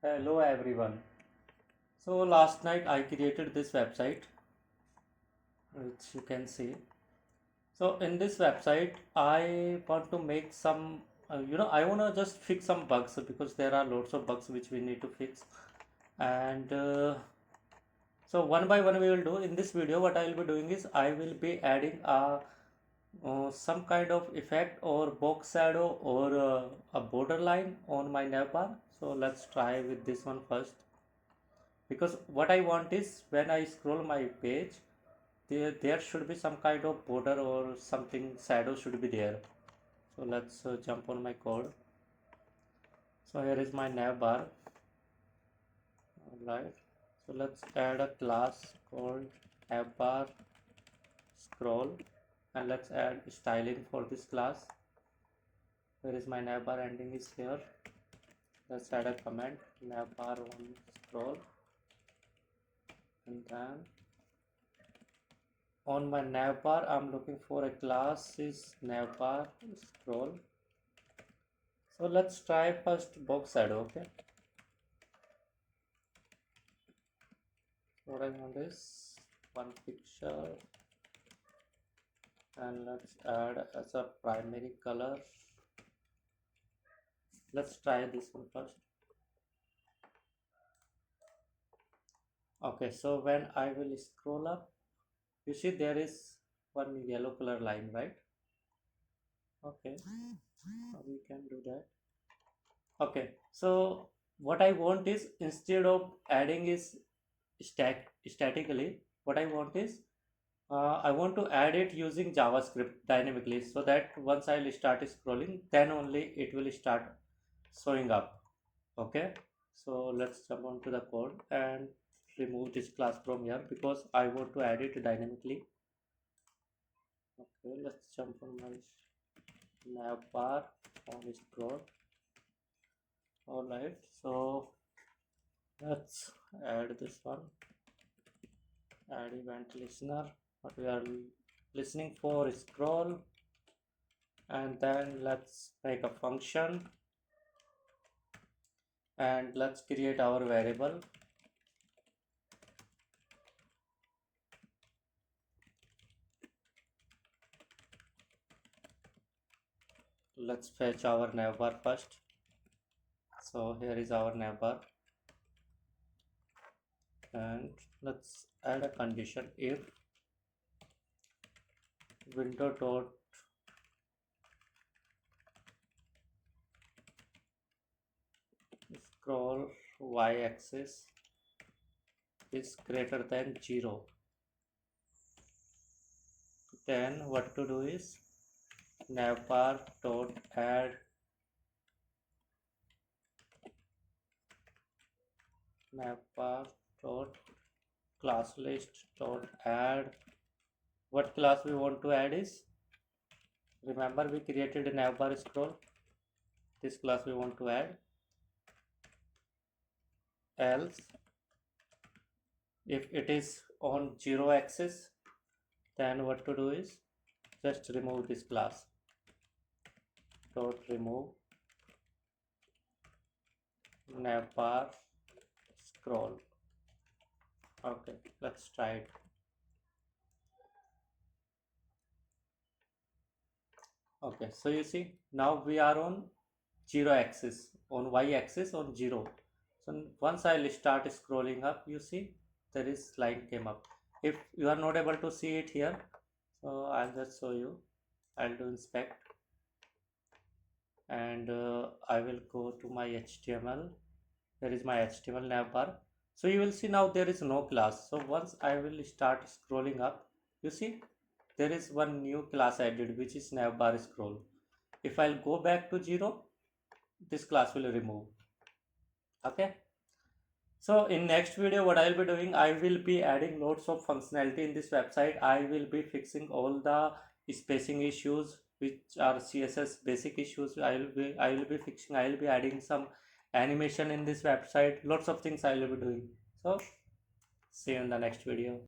Hello everyone. So last night I created this website which you can see. So in this website I want to make some I want to just fix some bugs because there are lots of bugs which we need to fix. And so one by one we will do in this video. What I will be doing is I will be adding some kind of effect or box shadow or a borderline on my navbar. So let's try with this one first, because what I want is when I scroll my page, there should be some kind of border or something shadow should be there. So let's jump on my code. So here is my navbar. Alright, so let's add a class called navbar scroll, and let's add styling for this class. Where is my navbar ending is here. Let's add a comment navbar on scroll, and then on my navbar I'm looking for a class is navbar scroll. So let's try first box shadow. Okay, what I want is one picture, and let's add as a primary color. Let's try this one first. Okay, so when I will scroll up, you see there is one yellow color line, right? Okay, we can do that. Okay, so what I want is, instead of adding is statically, what I want is I want to add it using JavaScript dynamically, so that once I'll start scrolling, then only it will start showing up. Okay, so let's jump onto the code and remove this class from here because I want to add it dynamically. Okay, let's jump on my navbar on scroll. All right, so let's add this one, add event listener. What we are listening for is scroll, and then let's make a function, and let's create our variable. Let's fetch our navbar first. So here is our navbar, and let's add a condition if window dot scroll y-axis is greater than 0, then what to do is navbar dot add navbar dot class list dot add. What class we want to add is, remember we created a navbar scroll, this class we want to add. Else if it is on 0 axis, then what to do is just remove this class dot remove navbar scroll. Okay, let's try it. Okay, so you see now we are on 0 axis, on y axis on 0. So once I'll start scrolling up, you see there is line came up. If you are not able to see it here, so I'll just show you. I'll do inspect, and I will go to my HTML. There is my HTML navbar. So you will see now there is no class. So once I will start scrolling up, you see there is one new class added, which is navbar scroll. If I'll go back to 0, this class will remove. Okay, so in next video what I'll be doing, I will be adding lots of functionality in this website. I will be fixing all the spacing issues which are CSS basic issues. I will be fixing, I will be adding some animation in this website. Lots of things I will be doing. So see you in the next video.